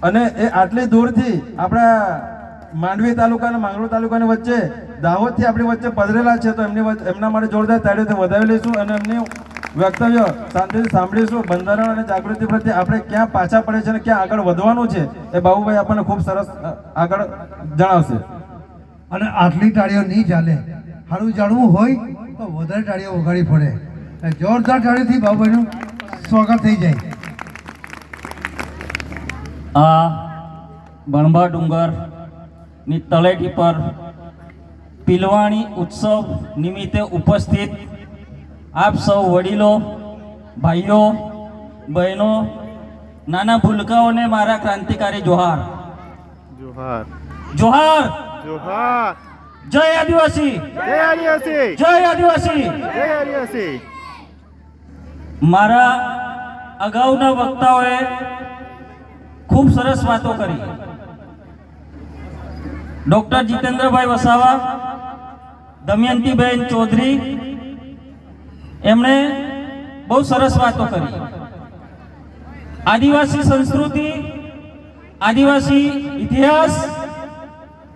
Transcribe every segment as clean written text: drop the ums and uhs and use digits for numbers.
અને એ આટલી દૂરથી આપણા માંડવી તાલુકા અને માંગરોળ તાલુકાની વચ્ચે દાહોદથી આપણી વચ્ચે પધરેલા છે, તો એમના માટે જોરદાર તાળીઓથી વધાવી લઈશું અને એમની વક્તવ્ય શાંતિથી સાંભળીશું. બંધારણ અને જાગૃતિ પ્રત્યે આપણે ક્યાં પાછા પડે છે અને ક્યાં આગળ વધવાનું છે એ બાબુભાઈ આપણને ખૂબ સરસ આગળ જણાવશે. અને આટલી તાળીઓ નહીં ચાલે, સારું જાણવું હોય તો વધારે તાળીઓ વગાડી પડે. જોરદાર તાળીઓથી બાબુભાઈનું સ્વાગત થઈ જાય. આ બણભા ડુંગરની તળેટી પર પિલવાણી ઉત્સવ નિમિત્તે ઉપસ્થિત આપ સૌ વડીલો, ભાઈઓ, બહેનો, નાના ભૂલકાઓને મારા ક્રાંતિકારી જોહાર. જોહાર જોહાર. જોહાર. જય આદિવાસી. જય આદિવાસી. જય આદિવાસી. જય આદિવાસી. મારા અગાઉના વક્તાઓએ ખૂબ સરસ વાતો કરી. ડોક્ટર જીતેન્દ્રભાઈ વસાવા, દમયંતીબેન ચૌધરી, એમણે બહુ સરસ વાતો કરી. આદિવાસી સંસ્કૃતિ, આદિવાસી ઇતિહાસ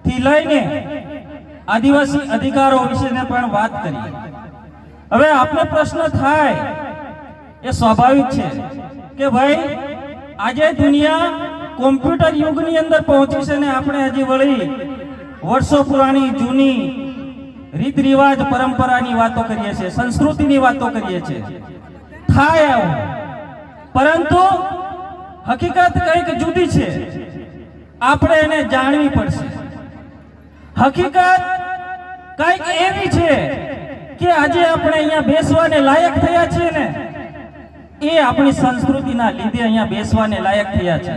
થી લઈને આદિવાસી અધિકારો વિશેને પણ વાત કરી. હવે આપને પ્રશ્ન થાય, એ સ્વાભાવિક છે કે ભાઈ આજે દુનિયા કોમ્પ્યુટર યુગની અંદર પહોંચી છે ને આપણે હજી વળી વર્ષો પુરાણી જૂની રીત રિવાજ પરંપરાની વાતો કરીએ છીએ, સંસ્કૃતિની વાતો કરીએ છીએ. થાય આવું, પરંતુ હકીકત કંઈક જુદી છે, આપણે એને જાણવી પડશે. હકીકત કંઈક એવી છે કે આજે આપણે અહીંયા બેસવાને લાયક થયા છીએ ને, એ આપણી સંસ્કૃતિના લીધે અહીંયા બેસવાને લાયક થયા છે.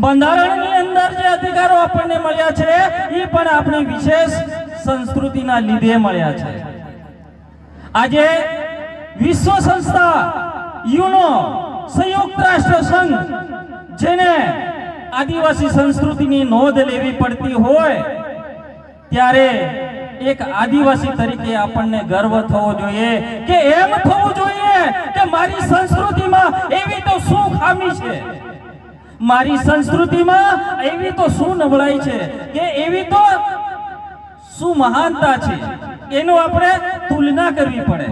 બંધારણની અંદર જે અધિકારો આપણને મળ્યા છે એ પણ આપણી વિશેષ સંસ્કૃતિના લીધે મળ્યા છે. આજે વિશ્વ સંસ્થા, યુનો, સંયુક્ત રાષ્ટ્ર સંઘ જેને આદિવાસી સંસ્કૃતિની નોંધ લેવી પડતી હોય, ત્યારે એક આદિવાસી તરીકે આપણને ગર્વ થવો જોઈએ કે એમ થવું જોઈએ કે મારી સંસ્કૃતિમાં એવી તો શું ખામી છે, મારી સંસ્કૃતિમાં એવી તો શું નબળાઈ છે, કે એવી તો શું મહાનતા છે, એનો આપણે તુલના કરવી પડે.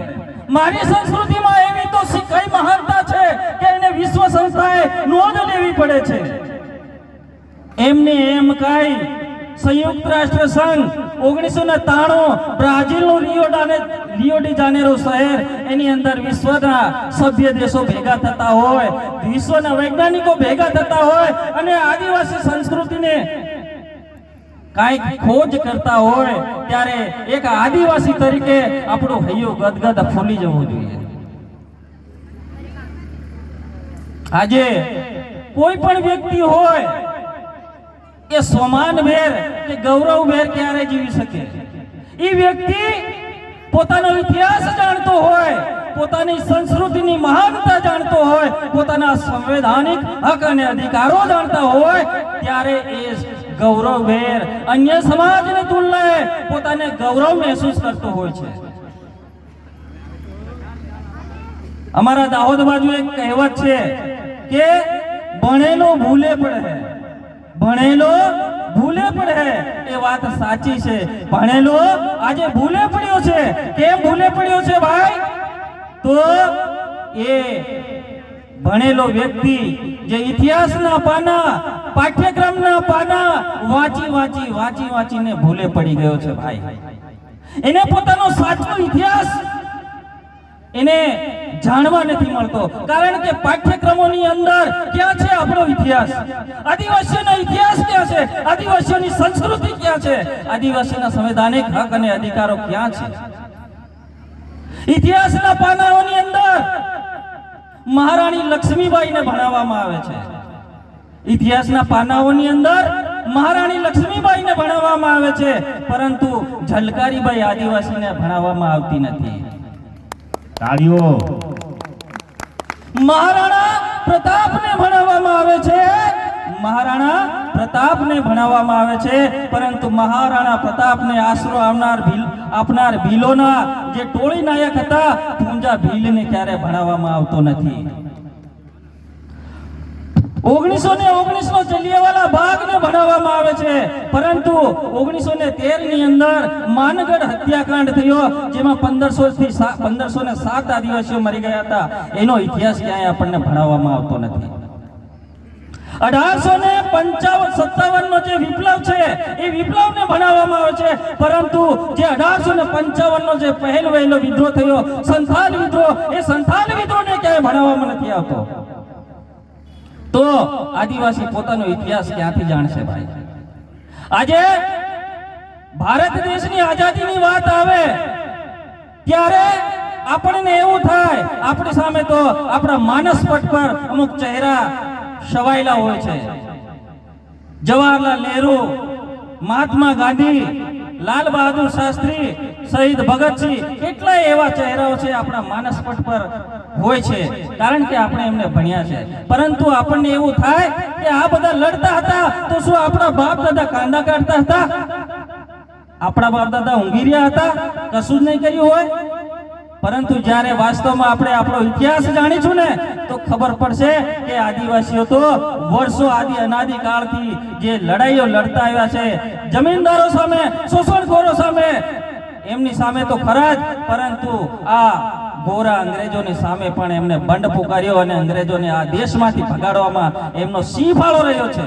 મારી સંસ્કૃતિમાં એવી તો કઈ મહાનતા છે કે એને વિશ્વ સંસ્થાએ નોંધ લેવી પડે છે. એમને એમ કઈ સંયુક્ત રાષ્ટ્ર સંઘ 1993 બ્રાઝિલનું રિયો ડી જાનેરો શહેર, એની અંદર વિશ્વના સભ્ય દેશો ભેગા થતા હોય, વિશ્વના વૈજ્ઞાનિકો ભેગા થતા હોય અને આદિવાસી સંસ્કૃતિને કાંઈક ખોજ કરતા હોય, ત્યારે એક આદિવાસી તરીકે આપણું હૈયું ગદગદ ફૂલી જવું જોઈએ. આજે કોઈ પણ વ્યક્તિ હોય એ સ્વમાનભેર કે ગૌરવભેર ક્યારે જીવી શકે? એ વ્યક્તિ પોતાનો ઇતિહાસ જાણતો હોય, પોતાની સંસ્કૃતિની મહાનતા જાણતો હોય, પોતાના સંવૈધાનિક હક અને અધિકારો જાણતા હોય, ત્યારે એ ગૌરવભેર અન્ય સમાજની તુલનાએ પોતાને ગૌરવ મહેસૂસ કરતો હોય છે. અમારા દાહોદ બાજુ એક કહેવત છે કે ભણેલો ભૂલે પડે, ભણેલો ભૂલે પડે. એ વાત સાચી છે. ભણેલો આજે ભૂલે પડ્યો છે. કેમ ભૂલે પડ્યો છે ભાઈ? તો એ ભણેલો વ્યક્તિ જે ઇતિહાસના પાના, પાઠ્યક્રમના પાના વાંચીને ભૂલે પડી ગયો છે ભાઈ. એને પોતાનો સાચો ઇતિહાસ એને જાણવા નથી મળતો, કારણ કે પાઠ્યક્રમોની અંદર ક્યાં છે આપણો ઇતિહાસ? આદિવાસીઓનો ઇતિહાસ ક્યાં છે? આદિવાસીઓની સંસ્કૃતિ ક્યાં છે? આદિવાસીઓના સંવૈધાનિક હક અને અધિકારો ક્યાં છે? ઇતિહાસના પાનાઓની અંદર મહારાણી લક્ષ્મીબાઈને ભણાવવામાં આવે છે. ઇતિહાસના પાનાઓની અંદર મહારાણી લક્ષ્મીબાઈને ભણાવવામાં આવે છે, પરંતુ ઝલકારીબાઈ આદિવાસીને ભણાવવામાં આવતી નથી. તાળીઓ. મહારાણા પ્રતાપને ભણાવવામાં આવે છે, મહારાણા પ્રતાપને ભણાવવામાં આવે છે, પરંતુ મહારાણા પ્રતાપને આશરો આપનાર ભીલોના જે ટોળી નાયક હતા, પૂંજા ભીલને ક્યારે ભણાવવામાં આવતો નથી. 1919 નો જલિયાવાલા બાગને ભણાવવામાં આવે છે, પરંતુ 1913 ની અંદર માનગઢ હત્યાકાંડ થયો, જેમાં 1507 આદિવાસીઓ મરી ગયા હતા. એનો ઇતિહાસ ક્યાંય આપણને ભણાવવામાં આવતો નથી. 1857 નો જે વિપ્લવ છે એ વિપ્લવને ભણાવવામાં આવે છે, પરંતુ જે 1855 નો જે પહેલો વહેલો વિદ્રોહ થયો, સંથાલ વિદ્રોહ, એ સંથાલ વિદ્રોહને ક્યાંય ભણાવવામાં નથી આવતો. તો આદિવાસી પોતાનો ઇતિહાસ ક્યાંથી જાણશે ભાઈ? આજે ભારત દેશની આઝાદીની વાત આવે ત્યારે આપણને એવું થાય, આપણી સામે તો આપણા માનસપટ પર અમુક ચહેરા છવાયેલા હોય છે. જવાહરલાલ નહેરુ, મહાત્મા ગાંધી, લાલ બહાદુર શાસ્ત્રી, શહીદ ભગતસિંહ, કેટલાય એવા ચહેરાઓ છે આપણા માનસપટ પર હોય છે, કારણ કે આપણે એમને ભણ્યા છે. પરંતુ આપણને એવું થાય કે આ બધા લડતા હતા તો શું આપણા બાપ દાદા કાંદા કાઢતા હતા? આપણા બાપ દાદા ઊંઘી રહ્યા હતા? કશું જ નહીં કર્યું હોય. પરંતુ જ્યારે વાસ્તવમાં આપણે આપણો ઇતિહાસ જાણીશું ને તો ખબર પડશે કે આદિવાસીઓ તો વર્ષો આદિ અનાદિ કાળથી જે લડાઈઓ લડતા આવ્યા છે, જમીનદારો સામે, શોષણખોરો સામે, એમની સામે તો ખરા જ, પરંતુ આ ગોરા અંગ્રેજોની સામે પણ એમને બંડ પુકાર્યો અને અંગ્રેજોને આ દેશમાંથી ભગાડવામાં એમનો સિંહ ફાળો રહ્યો છે.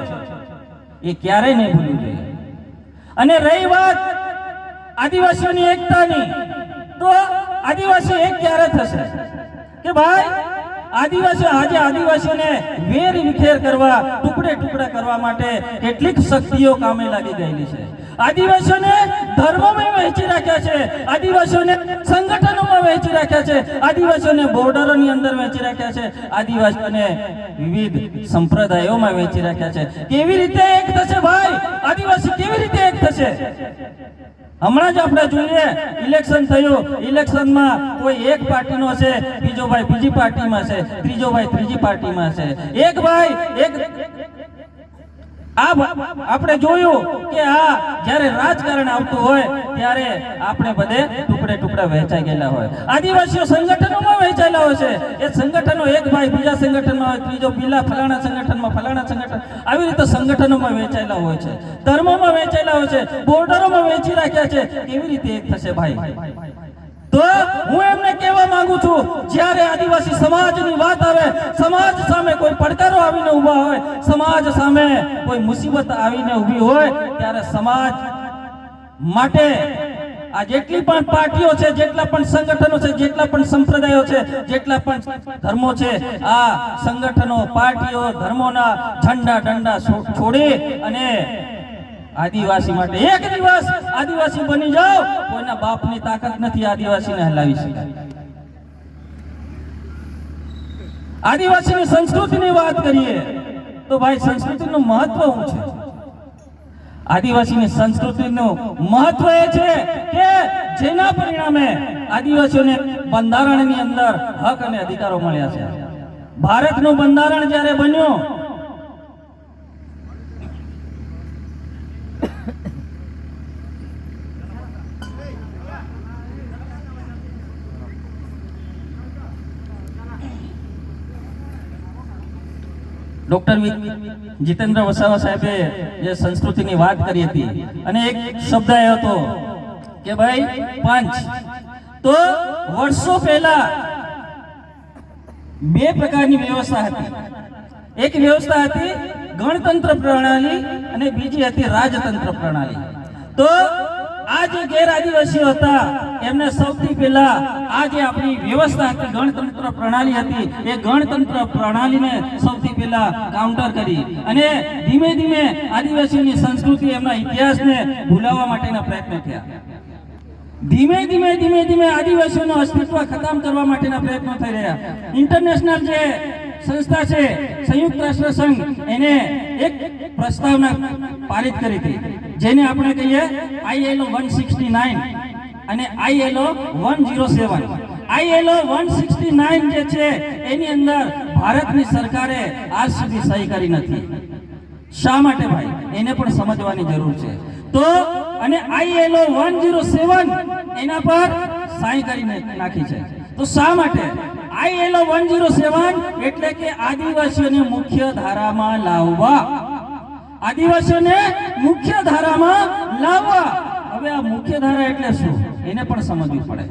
એ ક્યારેય નહીં ભૂલવું જોઈએ. અને રહી વાત આદિવાસીઓની એકતાની, તો આદિવાસી એક ક્યારે થશે કે ભાઈ આદિવાસીઓ આજે આદિવાસીઓને વેર વિખેર કરવા, ટુકડે ટુકડા કરવા માટે કેટલીક શક્તિઓ કામે લાગી ગયેલી છે. આદિવાસીઓને ધર્મોમાં વહેંચી રાખ્યા છે, આદિવાસીઓને સંગઠનોમાં વહેંચી રાખ્યા છે, આદિવાસીઓને બોર્ડરોની અંદર વહેંચી રાખ્યા છે, આદિવાસીઓને વિવિધ સંપ્રદાયોમાં વહેંચી રાખ્યા છે. કેવી રીતે એક થશે ભાઈ? આદિવાસી કેવી રીતે એક થશે? હમણાં જ આપણે જોઈએ, ઇલેક્શન થયું, ઇલેક્શનમાં કોઈ એક પાર્ટીનો છે, બીજો ભાઈ બીજી પાર્ટીમાં છે, ત્રીજો ભાઈ ત્રીજી પાર્ટીમાં છે. એક ભાઈ એક આપણે જોયું કે આ જ્યારે રાજકારણ આવતું હોય ત્યારે આપણે બધે ટુકડે ટુકડા વહેંચાઈ ગયેલા હોય. આદિવાસીઓ સંગઠનોમાં વહેંચાયેલા હોય છે. એ સંગઠનો એક ભાઈ બીજા સંગઠનમાં હોય, ત્રીજો બીલા ફલાણા સંગઠનમાં, ફલાણા સંગઠન, આવી રીતે સંગઠનોમાં વહેંચાયેલા હોય છે, ધર્મોમાં વહેંચાયેલા હોય છે, બોર્ડરોમાં વહેંચી રાખ્યા છે. કેવી રીતે એક થશે ભાઈ? તો હું એમને કહેવા માંગુ છું, જ્યારે આદિવાસી સમાજની વાત આવે, સમાજ સામે કોઈ પડકારો આવીને ઊભા હોય, સમાજ સામે કોઈ મુસીબત આવીને ઊભી હોય, ત્યારે સમાજ માટે આ જેટલી પણ પાર્ટીઓ છે, જેટલા પણ સંગઠનો છે, જેટલા પણ સંપ્રદાયો છે, જેટલા પણ ધર્મો છે, આ સંગઠનો, પાર્ટીઓ, ધર્મોના ઝંડા ડંડા છોડી અને આદિવાસી માટે એક દિવસ આદિવાસી બની જાઓ. કોઈના બાપની તાકાત નથી આદિવાસીને હલાવી શકાય. આદિવાસીની સંસ્કૃતિની વાત કરીએ તો ભાઈ સંસ્કૃતિનું મહત્વ શું છે? આદિવાસીની સંસ્કૃતિનું મહત્વ એ છે કે જેના પરિણામે આદિવાસીઓને બંધારણની અંદર હક અને અધિકારો મળ્યા છે. ભારતનું બંધારણ જ્યારે બન્યું, ડોક્ટર જીતેન્દ્ર વસાવા સાહેબે જે સંસ્કૃતિની વાત કરી હતી અને એક શબ્દ એ હતો કે ભાઈ પંચ. તો વર્ષો પહેલા બે પ્રકારની વ્યવસ્થા હતી. એક વ્યવસ્થા હતી ગણતંત્ર પ્રણાલી અને બીજી હતી રાજતંત્ર પ્રણાલી. તો આ જે ગેર આદિવાસીઓ હતા એમને સૌથી પહેલા આ જે આપણી વ્યવસ્થા હતી, ગણતંત્ર પ્રણાલી હતી, એ ગણતંત્ર પ્રણાલીને સૌથી પહેલા કાઉન્ટર કરી અને ધીમે ધીમે આદિવાસીઓની સંસ્કૃતિ, એમના ઇતિહાસને ભૂલાવવા માટેના પ્રયત્ન થયા. ધીમે ધીમે ધીમે ધીમે આદિવાસીઓનું અસ્તિત્વ ખતમ કરવા માટેના પ્રયત્નો થઈ રહ્યા. ઇન્ટરનેશનલ જે સંસ્થા છે, સંયુક્ત રાષ્ટ્ર સંઘ, એને એક પ્રસ્તાવના પારિત કરી હતી, જેને આપણે કહીએ ILO 169 અને ILO 107. ILO 169 જે છે એની અંદર ભારતની સરકારે આજ સુધી સહી કરી નથી. શા માટે ભાઈ? એને પણ સમજવાની જરૂર છે. તો અને ILO 107 એના પર સહી કરી નાખી છે. તો શા માટે? ILO 107 એટલે કે આદિવાસીઓને મુખ્ય ધારામાં લાવવા. આદિવાસીઓને મુખ્ય ધારામાં લાવવા. હવે આ મુખ્ય ધારા એટલે શું એને પણ સમજવું પડે.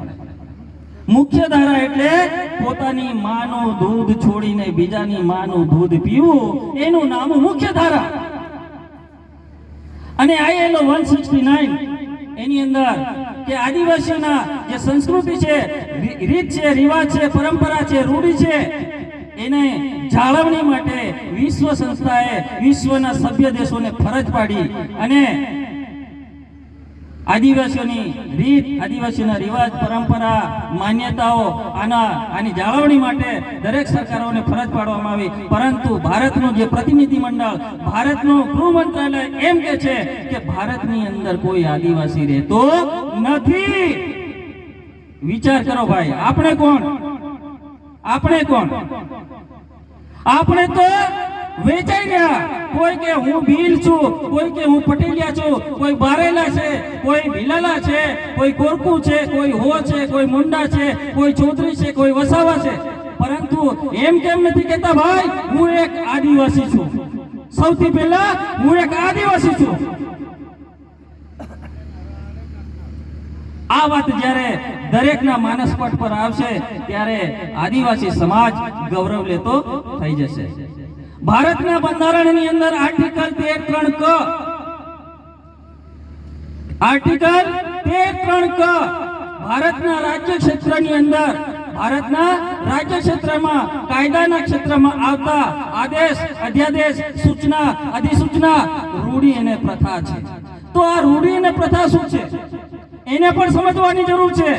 મુખ્ય ધારા એટલે પોતાની માનું દૂધ છોડીને બીજાની માનું દૂધ પીવું, એનું નામ મુખ્ય ધારા. અને ILO 169 એની અંદર કે આદિવાસીઓના જે સંસ્કૃતિ છે, રીત છે, રિવાજ છે, પરંપરા છે, રૂઢી છે, એને જાળવણી માટે વિશ્વ સંસ્થાએ વિશ્વના સભ્ય દેશોને ફરજ પાડી અને આદિવાસીઓની રીત, આદિવાસીઓના રિવાજ, પરંપરા, માન્યતાઓ આની જાળવણી માટે દરેક સરકારોને ફરજ પાડવામાં આવી. પરંતુ ભારતનું જે પ્રતિનિધિ મંડળ, ભારતનું ગૃહ મંત્રાલય એમ કે છે કે ભારતની અંદર કોઈ આદિવાસી રહેતો નથી. વિચાર કરો ભાઈ, આપણે કોણ? આપણે તો વેચાઈ ગયા. કોઈ કે હું ભીલ છું, કોઈ કે હું પટેલિયા છું, કોઈ બારેલા છે, કોઈ ભીલાલા છે, કોઈ કોરકુ છે, કોઈ હો છે, કોઈ મુંડા છે, કોઈ ચૌધરી છે, કોઈ વસાવા છે. પરંતુ એમ કેમ નથી કહેતા ભાઈ હું એક આદિવાસી છું? સૌથી પહેલા હું એક આદિવાસી છું. આ વાત જ્યારે દરેકના માનસપટ પર આવશે ત્યારે આદિવાસી સમાજ ગૌરવ લેતો થઈ જશે. ભારતના બંધારણની અંદર આર્ટિકલ 13(3) ભારતના રાજ્ય ક્ષેત્રમાં કાયદાના ક્ષેત્રમાં આવતા આદેશ, અધ્યાદેશ, સૂચના, અધિસૂચના, રૂઢી અને પ્રથા છે. તો આ રૂઢી અને પ્રથા શું છે એને પણ સમજવાની જરૂર છે.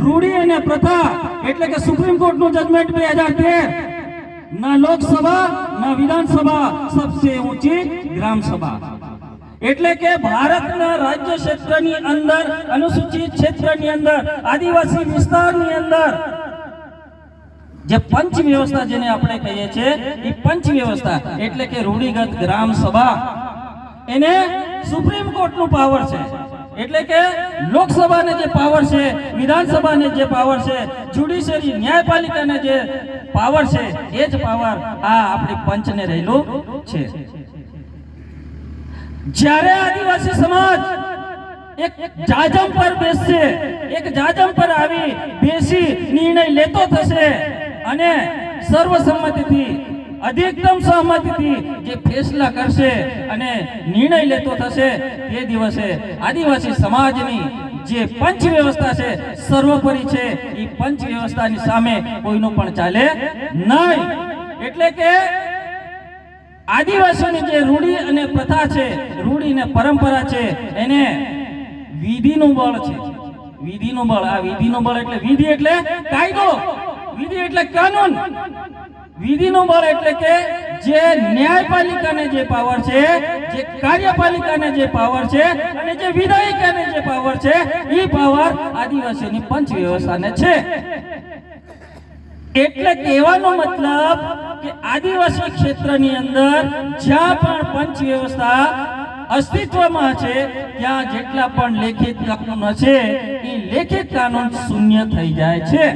રૂઢી અને પ્રથા એટલે કે સુપ્રીમ કોર્ટનું જજમેન્ટ 2013, ના લોકસભા ના વિધાનસભા, સબસે ઊંચી ગ્રામ સભા. એટલે કે ભારતના રાજ્ય ક્ષેત્રની અંદર, અનુસૂચિત ક્ષેત્રની અંદર, આદિવાસી વિસ્તારની અંદર જે પંચ વ્યવસ્થા જેને આપણે કહીએ છીએ એ પંચ વ્યવસ્થા એટલે કે રૂઢિગત ગ્રામ સભા, એને સુપ્રીમ કોર્ટનું પાવર છે. એટલે કે લોકસભાને જે પાવર છે, વિધાનસભાને જે પાવર છે, જ્યુડિશિયરી ન્યાયપાલિકાને જે પાવર છે, એ જ પાવર આ આપણી પંચને રહેલો છે. જ્યારે આદિવાસી સમાજ એક જાજમ પર બેસશે, એક જાજમ પર આવી બેસી નિર્ણય લેતો થશે અને સર્વસંમતિથી, અધિકતમ સહમતિથી જે ફેસલા કરશે અને નિર્ણય લેતો થશે, તે દિવસે આદિવાસી સમાજની જે પંચ વ્યવસ્થા છે સર્વોપરી છે. એ પંચ વ્યવસ્થાની સામે કોઈનું પણ ચાલે નહીં. એટલે કે આદિવાસીઓની જે રૂઢી અને પ્રથા છે, રૂઢી અને પરંપરા છે, એને વિધિનું બળ છે. વિધિનું બળ. આ વિધિનું બળ એટલે વિધિ એટલે કાયદો, વિધિ એટલે કાનૂન. વિધિનું બળ એટલે કે જે ન્યાયપાલિકાને જે પાવર છે, જે કાર્યપાલિકાને જે પાવર છે અને જે વિધાયિકાને જે પાવર છે, એ પાવર આદિવાસીઓની પંચ વ્યવસ્થાને છે. એટલે કહેવાનો મતલબ કે આદિવાસી ક્ષેત્રની અંદર જ્યાં પણ પંચ વ્યવસ્થા અસ્તિત્વમાં છે ત્યાં જેટલા પણ લેખિત કાનૂન છે એ લેખિત કાનૂન શૂન્ય થઈ જાય છે.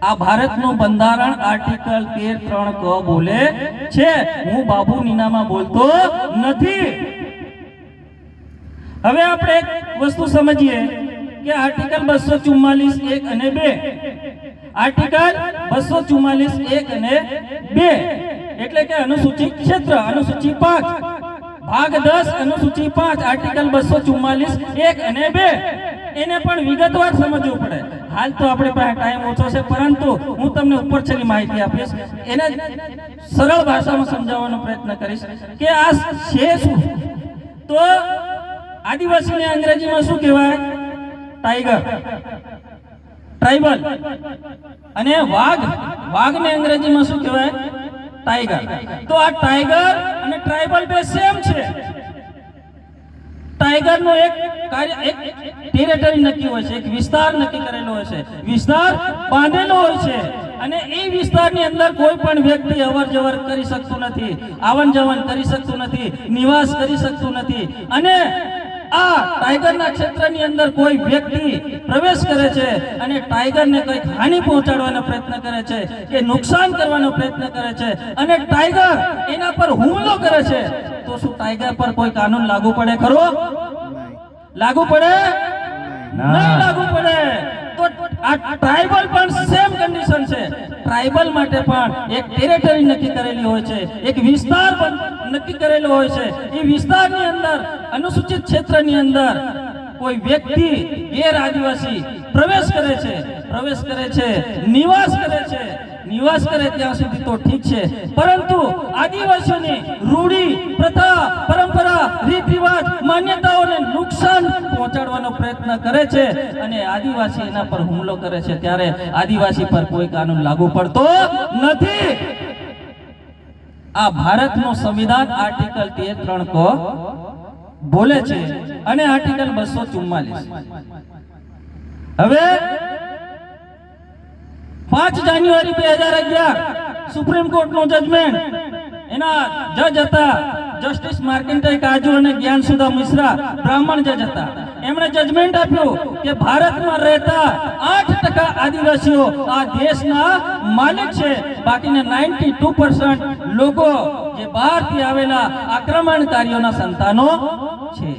આ ભારતનું બંધારણ આર્ટિકલ 13(3) બોલે છે. હું બાબુ નીનામાં બોલતો નથી. હવે આપણે એક વસ્તુ સમજીએ કે આર્ટિકલ 244(1) અને 2, આર્ટિકલ 244(1) અને 2 એટલે કે અનુસૂચિત ક્ષેત્ર, અનુસૂચિ 5, ભાગ 10, અનુસૂચિ 5, આર્ટિકલ 244(1) અને 2 એને પણ વિગતવાર સમજવું પડે. હાલ તો આપણે પાસે ટાઈમ ઓછો છે, પરંતુ હું તમને ઉપર છેલ્લી માહિતી આપીશ. એને સરળ ભાષામાં સમજાવવાનો પ્રયત્ન કરીશ કે આ છે શું. તો આદિવાસીને અંગ્રેજીમાં શું કહેવાય? Tiger, tribal. અને વાઘને અંગ્રેજીમાં શું કહેવાય? ટાઈગર. તો આ ટાઈગર અને ટ્રાઇબલ બે સેમ છે. ટાઈગરનો એક ટેરેટરી નક્કી હોય છે, એક વિસ્તાર નક્કી કરેલો હોય છે, વિસ્તાર બાંધેલો હોય છે અને એ વિસ્તારની અંદર કોઈ પણ વ્યક્તિ અવર જવર કરી શકતું નથી, આવન જવન કરી શકતું નથી, નિવાસ કરી શકતું નથી. અને આ ટાઈગરના ક્ષેત્રની અંદર કોઈ વ્યક્તિ પ્રવેશ કરે છે અને ટાઈગરને કંઈક હાનિ પહોંચાડવાનો પ્રયત્ન કરે છે કે નુકસાન કરવાનો પ્રયત્ન કરે છે અને ટાઈગર એના પર હુમલો કરે છે, તો શું ટાઈગર પર કોઈ કાનૂન લાગુ પડે ખરો? લાગુ પડે? નહીં લાગુ પડે. તો આ ટ્રાઇબલ પણ સેમ કન્ડિશન છે. ટ્રાઇબલ માટે પણ એક ટેરિટરી નક્કી કરેલી હોય છે, એક વિસ્તાર પણ નક્કી કરેલો હોય છે. એ વિસ્તારની અંદર અનુસૂચિત ક્ષેત્રની અંદર કોઈ વ્યક્તિ ગેર આદિવાસી પ્રવેશ કરે છે, નિવાસ કરે ત્યાં સુધી તો ઠીક છે, પરંતુ આદિવાસીઓની રૂઢી, પ્રથા, પરંપરા, રીત રિવાજ, માન્યતાઓને નુકસાન પહોંચાડવાનો પ્રયત્ન કરે છે અને આદિવાસી એના પર હુમલો કરે છે, ત્યારે આદિવાસી પર કોઈ કાનૂન લાગુ પડતો નથી. આ ભારતનું સંવિધાન આર્ટિકલ 3 કો બોલે છે અને આર્ટિકલ 244. હવે 5 જાન્યુઆરી 2011 સુપ્રીમ કોર્ટનું જજમેન્ટ, એના જજ હતા જસ્ટિસ માર્કન્ટાઈ કાજુ અને જ્ઞાનસુધા મિશ્રા, બ્રાહ્મણ જજ હતા. એમણે જજમેન્ટ આપ્યું કે ભારતમાં રહેતા 8% આદિવાસીઓ આ દેશના માલિક છે, બાકીના 92% લોકો જે બહારથી આવેલા આક્રમણકારીઓના સંતાનો છે.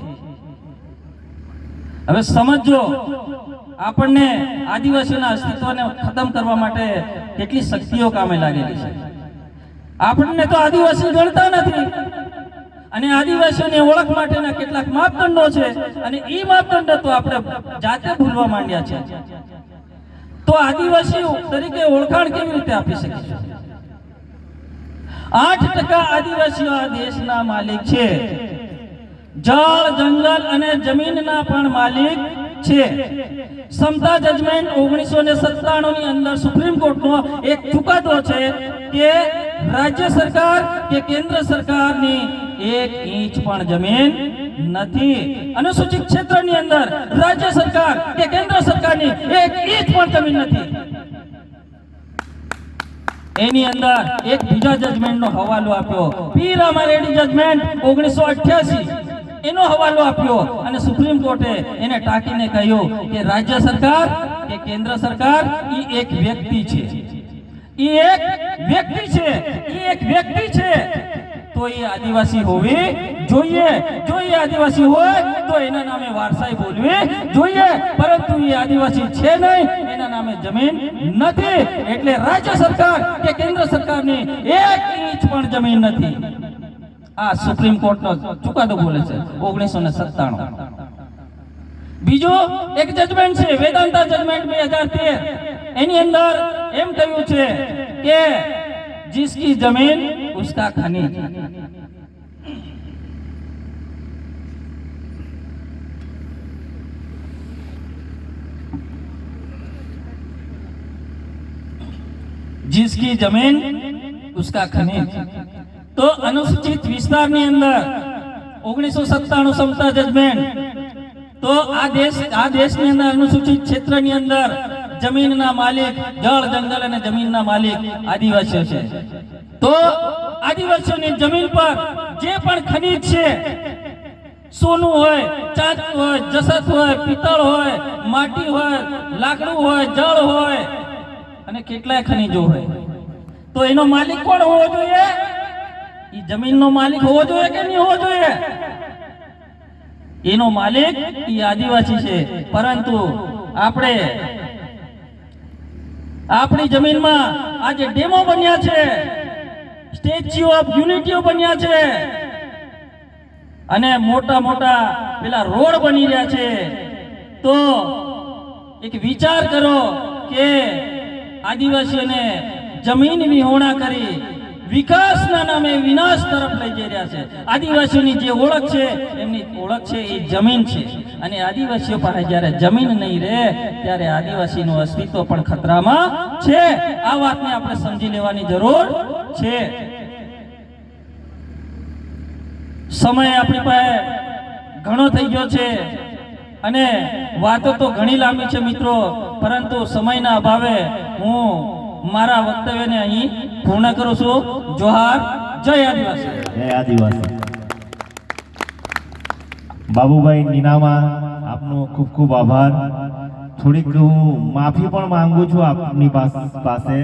હવે સમજો, આપણને આદિવાસીઓના અસ્તિત્વને ખતમ કરવા માટે કેટલી શક્તિઓ કામે લાગેલી છે. આપણને તો આદિવાસી ગણતા નથી અને આદિવાસીઓની ઓળખ માટેના કેટલાક માપદંડો છે અને એ માપદંડો તો આપણે જાતે ભૂલવા માંડ્યા છે. તો આદિવાસી તરીકે ઓળખાણ કેવી રીતે આપી શકીશું? 8% આદિવાસીઓ આ દેશના માલિક છે, જળ, જંગલ અને જમીનના પણ માલિક છે. સમતા જજમેન્ટ 1997 ની અંદર સુપ્રીમ કોર્ટનો એક ચુકાદો છે કે રાજ્ય સરકાર કે કેન્દ્ર સરકારની 1 ઇંચ પણ જમીન નથી. અનુસૂચિત ક્ષેત્રની અંદર રાજ્ય સરકાર કે કેન્દ્ર સરકારની 1 ઇંચ પણ જમીન નથી. એની અંદર એક બીજા જજમેન્ટનો હવાલો આપ્યો, પી રામારેડ્ડી જજમેન્ટ 1988, એનો હવાલો આપ્યો અને સુપ્રીમ કોર્ટે એને ટાંકીને કહ્યું કે રાજ્ય સરકાર કે કેન્દ્ર સરકાર એ એક વ્યક્તિ છે, તો એ આદિવાસી હોવી જોઈએ. જો એ આદિવાસી હોય તો એના નામે વારસાઈ બોલવી જોઈએ, પરંતુ એ આદિવાસી છે નહીં, એના નામે જમીન નથી, એટલે રાજ્ય સરકાર કે કેન્દ્ર સરકારની 1 ઇંચ પણ જમીન નથી. આ સુપ્રીમ કોર્ટનો ચુકાદો બોલે છે 1997. બીજો એક જજમેન્ટ છે વેદાંતા જજમેન્ટ 2013, એની અંદર એમ કહ્યું છે કે जिसकी जमीन उसका खनिज. जिसकी जमीन उसका खनिज. तो अनुसूचित विस्ताરની અંદર 1997 સમતા જજમેન્ટ, તો આ દેશની અંદર અનુસૂચિત ક્ષેત્રની અંદર જમીનના માલિક, જળ, જંગલ અને જમીનના માલિક આદિવાસીઓ છે. તો આદિવાસીઓની જમીન પર જે પણ ખનિજ છે, સોનું હોય, ચાંદી હોય, જસત હોય, પિત્તળ હોય, માટી હોય, લાકડું હોય, જળ હોય અને કેટલાય ખનિજો હોય, તો એનો માલિક કોણ હોવો જોઈએ? એ જમીનનો માલિક હોવો જોઈએ કે નહીં હોવો જોઈએ? એનો માલિક એ આદિવાસી છે. પરંતુ આપણે આપણી જમીનમાં આજે ડેમો બન્યા છે, સ્ટેચ્યુ ઓફ યુનિટી બન્યા છે અને મોટા મોટા પેલા રોડ બની રહ્યા છે. તો એક વિચાર કરો કે આદિવાસીઓને જમીન વિહોણા કરી વિકાસના નામે વિનાશ તરફ લઈ જઈ રહ્યા છે. આદિવાસીઓની જે ઓળખ છે, એમની ઓળખ છે એ જમીન છે અને આદિવાસીઓ પાસે જ્યારે જમીન નહીં રહે ત્યારે આદિવાસીનું અસ્તિત્વ પણ ખતરામાં છે. આ વાતને આપણે સમજી લેવાની જરૂર છે. સમય આપણી પાસે ઘણો થઈ ગયો છે અને વાતો તો ઘણી લાંબી છે મિત્રો, પરંતુ સમયના અભાવે હું મારા વક્તવ્યને અહીં પૂર્ણ કરું છું. જોહાર, જય આદિવાસી. જય આદિવાસી. બાબુભાઈ નીનામા, આપનો ખૂબ ખૂબ આભાર. થોડીક હું માફી પણ માંગુ છું આપની પાસે.